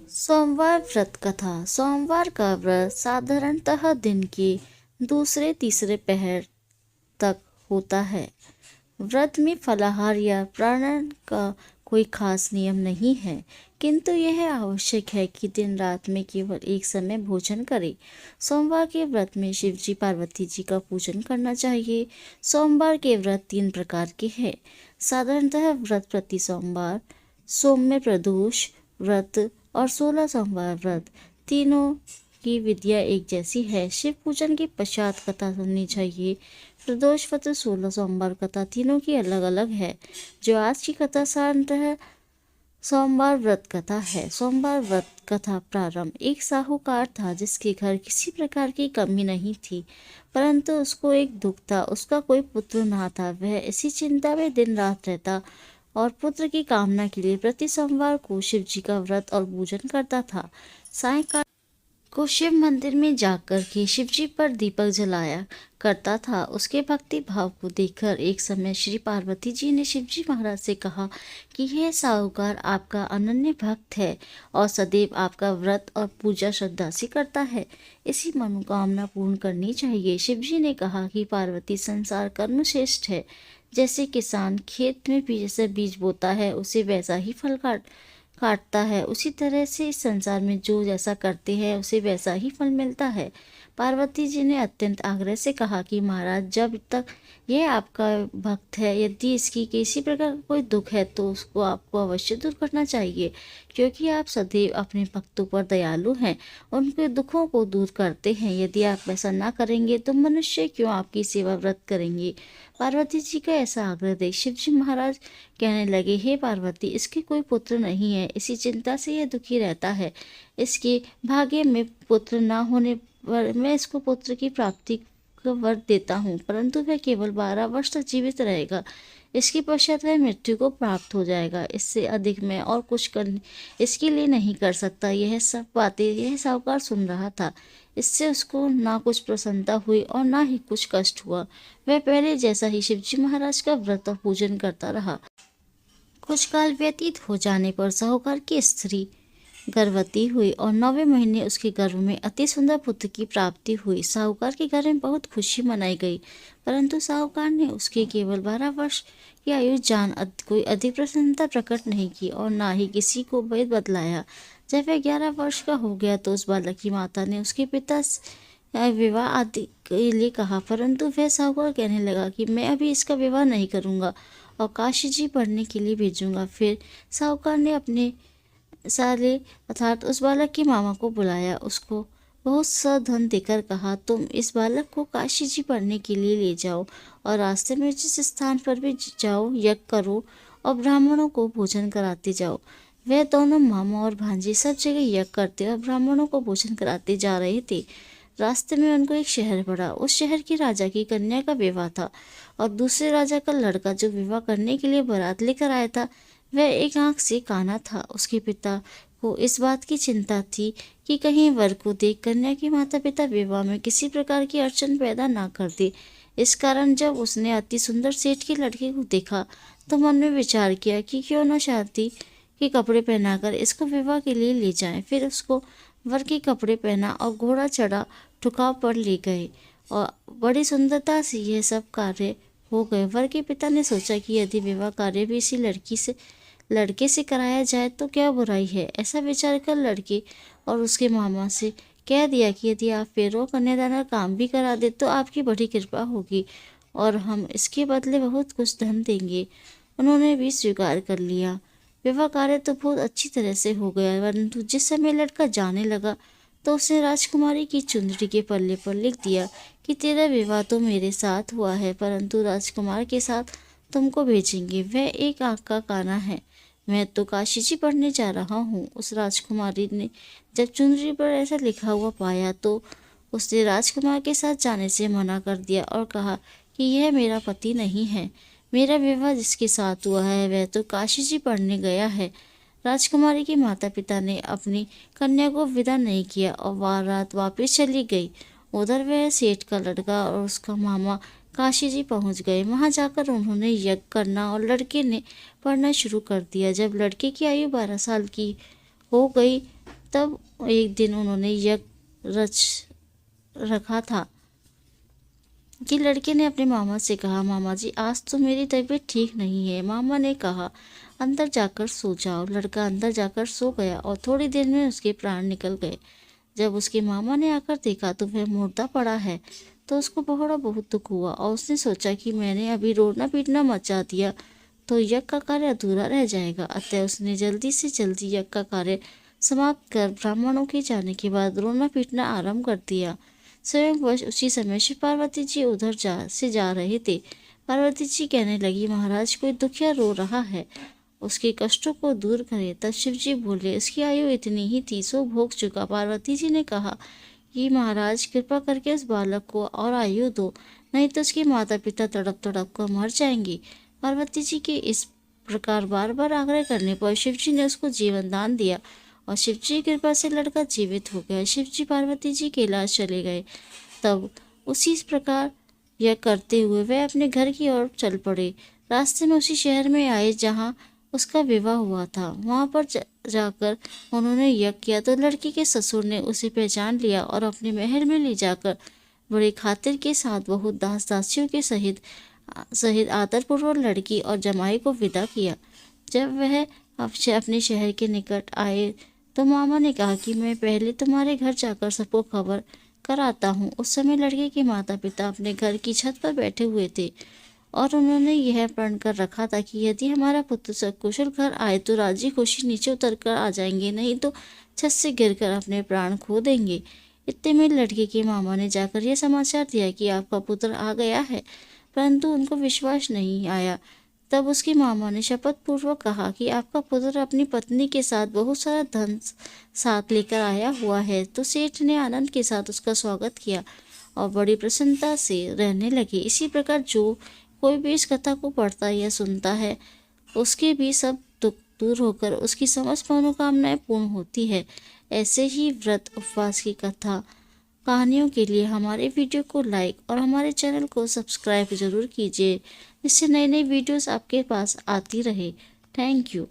सोमवार व्रत कथा। सोमवार का व्रत साधारणतः दिन के दूसरे तीसरे पहर तक होता है। व्रत में फलाहार या प्राणायाम का कोई खास नियम नहीं है, किंतु यह आवश्यक है कि दिन रात में केवल एक समय भोजन करें। सोमवार के व्रत में शिव जी पार्वती जी का पूजन करना चाहिए। सोमवार के व्रत 3 प्रकार के हैं। साधारणतः व्रत प्रति सोमवार, सौम्य प्रदोष व्रत और 16 सोमवार व्रत। तीनों की विधियाँ एक जैसी है। शिव पूजन के पश्चात कथा सुननी चाहिए। प्रदोष व्रत 16 सोमवार कथा तीनों की अलग अलग है। जो आज की कथा साधारणतः सोमवार व्रत कथा है। सोमवार व्रत कथा प्रारंभ। एक साहूकार था जिसके घर किसी प्रकार की कमी नहीं थी, परंतु उसको एक दुख था, उसका कोई पुत्र ना था। वह इसी चिंता में दिन रात रहता और पुत्र की कामना के लिए प्रति सोमवार को शिव जी का व्रत और पूजन करता था। सायंकाल को शिव मंदिर में जाकर के शिव जी पर दीपक जलाया करता था। उसके भक्ति भाव को देखकर एक समय श्री पार्वती जी ने शिव जी महाराज से कहा कि यह साहूकार आपका अनन्य भक्त है और सदैव आपका व्रत और पूजा श्रद्धा से करता है। इसी मनोकामना पूर्ण करनी चाहिए। शिव जी ने कहा कि पार्वती, संसार कर्म श्रेष्ठ है। जैसे किसान खेत में जैसे बीज बोता है उसे वैसा ही फल काटता है, उसी तरह से इस संसार में जो जैसा करते हैं उसे वैसा ही फल मिलता है। पार्वती जी ने अत्यंत आग्रह से कहा कि महाराज, जब तक यह आपका भक्त है, यदि इसकी किसी प्रकार का कोई दुख है तो उसको आपको अवश्य दूर करना चाहिए, क्योंकि आप सदैव अपने भक्तों पर दयालु हैं, उनके दुखों को दूर करते हैं। यदि आप ऐसा ना करेंगे तो मनुष्य क्यों आपकी सेवा व्रत करेंगे। पार्वती जी का ऐसा आग्रह देख शिव जी महाराज कहने लगे, हे पार्वती, इसके कोई पुत्र नहीं है, इसी चिंता से यह दुखी रहता है। इसके भाग्य में पुत्र ना होने पर मैं इसको पुत्र की प्राप्ति का वर देता हूँ, परंतु वह केवल 12 वर्ष तक जीवित रहेगा। इसके पश्चात वह मृत्यु को प्राप्त हो जाएगा। इससे अधिक मैं और कुछ कर इसके लिए नहीं कर सकता। यह सब बातें यह साहूकार सुन रहा था। इससे उसको ना कुछ प्रसन्नता हुई और ना ही कुछ कष्ट हुआ। वह पहले जैसा ही शिवजी महाराज का व्रत और पूजन करता रहा। कुछ काल व्यतीत हो जाने पर साहूकार की स्त्री गर्भवती हुई और 9वें महीने उसके गर्भ में अति सुंदर पुत्र की प्राप्ति हुई। साहूकार के घर में बहुत खुशी मनाई गई, परंतु साहूकार ने उसके केवल 12 वर्ष की आयु जान कोई अधिक प्रसन्नता प्रकट नहीं की और ना ही किसी को भेद बतलाया। जब वह 11 वर्ष का हो गया तो उस बालक की माता ने उसके पिता से विवाह आदि के लिए कहा, परंतु वह साहूकार कहने लगा कि मैं अभी इसका विवाह नहीं करूँगा और काशी जी पढ़ने के लिए भेजूंगा। फिर साहूकार ने अपने साले अर्थात उस बालक की मामा को बुलाया, उसको बहुत सा धन देकर कहा, तुम इस बालक को काशी जी पढ़ने के लिए ले जाओ और रास्ते में जिस स्थान पर भी जाओ यज्ञ करो और ब्राह्मणों को भोजन कराते जाओ। वह दोनों मामा और भांजी सब जगह यज्ञ करते और ब्राह्मणों को भोजन कराते जा रहे थे। रास्ते में उनको एक शहर पड़ा। उस शहर के राजा की कन्या का विवाह था और दूसरे राजा का लड़का जो विवाह करने के लिए बारात लेकर आया था वह एक आंख से काना था। उसके पिता को इस बात की चिंता थी कि कहीं वर को देख कन्या के माता पिता विवाह में किसी प्रकार की अड़चन पैदा ना कर दे। इस कारण जब उसने अति सुंदर सेठ के लड़के को देखा तो मन में विचार किया कि क्यों न शादी के कपड़े पहनाकर इसको विवाह के लिए ले जाएं। फिर उसको वर के कपड़े पहना और घोड़ा चढ़ा ठुकाव पर ले गए और बड़ी सुंदरता से यह सब कार्य हो गए। वर के पिता ने सोचा कि यदि विवाह कार्य भी इसी लड़के से कराया जाए तो क्या बुराई है। ऐसा विचार कर लड़के और उसके मामा से कह दिया कि यदि आप फेरों कन्यादान का काम भी करा दे तो आपकी बड़ी कृपा होगी और हम इसके बदले बहुत कुछ धन देंगे। उन्होंने भी स्वीकार कर लिया। विवाह कार्य तो बहुत अच्छी तरह से हो गया, परंतु जिस समय लड़का जाने लगा तो उसने राजकुमारी की चुंदड़ी के पल्ले पर लिख दिया कि तेरा विवाह तो मेरे साथ हुआ है, परंतु राजकुमार के साथ तुमको भेजेंगे। वह एक आंख का काना है, मैं तो काशी जी पढ़ने जा रहा हूँ। उस राजकुमारी ने जब चुनरी पर ऐसा लिखा हुआ पाया तो उसने राजकुमार के साथ जाने से मना कर दिया और कहा कि यह मेरा पति नहीं है। मेरा विवाह जिसके साथ हुआ है वह तो काशी जी पढ़ने गया है। राजकुमारी के माता पिता ने अपनी कन्या को विदा नहीं किया और वह रात वापस चली गई। उधर वह सेठ का लड़का और उसका मामा काशी जी पहुंच गए। वहां जाकर उन्होंने यज्ञ करना और लड़के ने पढ़ना शुरू कर दिया। जब लड़के की आयु 12 साल की हो गई तब एक दिन उन्होंने यज्ञ रच रखा था कि लड़के ने अपने मामा से कहा, मामा जी आज तो मेरी तबीयत ठीक नहीं है। मामा ने कहा, अंदर जाकर सो जाओ। लड़का अंदर जाकर सो गया और थोड़ी देर में उसके प्राण निकल गए। जब उसके मामा ने आकर देखा तो वह मुर्दा पड़ा है तो उसको बहुत दुख हुआ और उसने सोचा कि मैंने अभी रोना पीटना मचा दिया तो यज्ञ का कार्य अधूरा रह जाएगा। अतः उसने जल्दी से जल्दी यज्ञ का कार्य समाप्त कर ब्राह्मणों के जाने के बाद रोना पीटना आरंभ कर दिया। स्वयं वश उसी समय शिव पार्वती जी उधर जा रहे थे। पार्वती जी कहने लगी, महाराज कोई दुखिया रो रहा है, उसके कष्टों को दूर करें। तब शिव जी बोले, इसकी आयु इतनी ही थी, सो भोग चुका। पार्वती जी ने कहा कि महाराज कृपा करके उस बालक को और आयु दो, नहीं तो उसके माता पिता तड़प तड़प कर मर जाएंगे। पार्वती जी के इस प्रकार बार बार आग्रह करने पर शिव जी ने उसको जीवन दान दिया और शिव जी की कृपा से लड़का जीवित हो गया। शिव जी पार्वती जी के इलाज चले गए। तब उसी प्रकार यह करते हुए वह अपने घर की ओर चल पड़े। रास्ते में उसी शहर में आए जहाँ उसका विवाह हुआ था। वहाँ पर जाकर उन्होंने यज्ञ किया तो लड़की के ससुर ने उसे पहचान लिया और अपने महल में ले जाकर बड़े खातिर के साथ बहुत दास दासियों के सहित आदरपूर्वक लड़की और जमाई को विदा किया। जब वह अपने शहर के निकट आए तो मामा ने कहा कि मैं पहले तुम्हारे घर जाकर सबको खबर कर आता हूँ। उस समय लड़के के माता पिता अपने घर की छत पर बैठे हुए थे और उन्होंने यह प्रण कर रखा था कि यदि हमारा पुत्र सकुशल घर आए तो राजी खुशी नीचे उतर कर आ जाएंगे, नहीं तो छत से गिरकर अपने प्राण खो देंगे। इतने में लड़के के मामा ने जाकर यह समाचार दिया कि आपका पुत्र आ गया है, परंतु उनको विश्वास नहीं आया। तब उसके मामा ने शपथ पूर्वक कहा कि आपका पुत्र अपनी पत्नी के साथ बहुत सारा धन साथ लेकर आया हुआ है। तो सेठ ने आनंद के साथ उसका स्वागत किया और बड़ी प्रसन्नता से रहने लगे। इसी प्रकार जो कोई भी इस कथा को पढ़ता या सुनता है उसके भी सब दुख दूर होकर उसकी समस्त मनोकामनाएं पूर्ण होती है। ऐसे ही व्रत उपवास की कहानियों के लिए हमारे वीडियो को लाइक और हमारे चैनल को सब्सक्राइब जरूर कीजिए, जिससे नई नई वीडियोस आपके पास आती रहे। Thank you.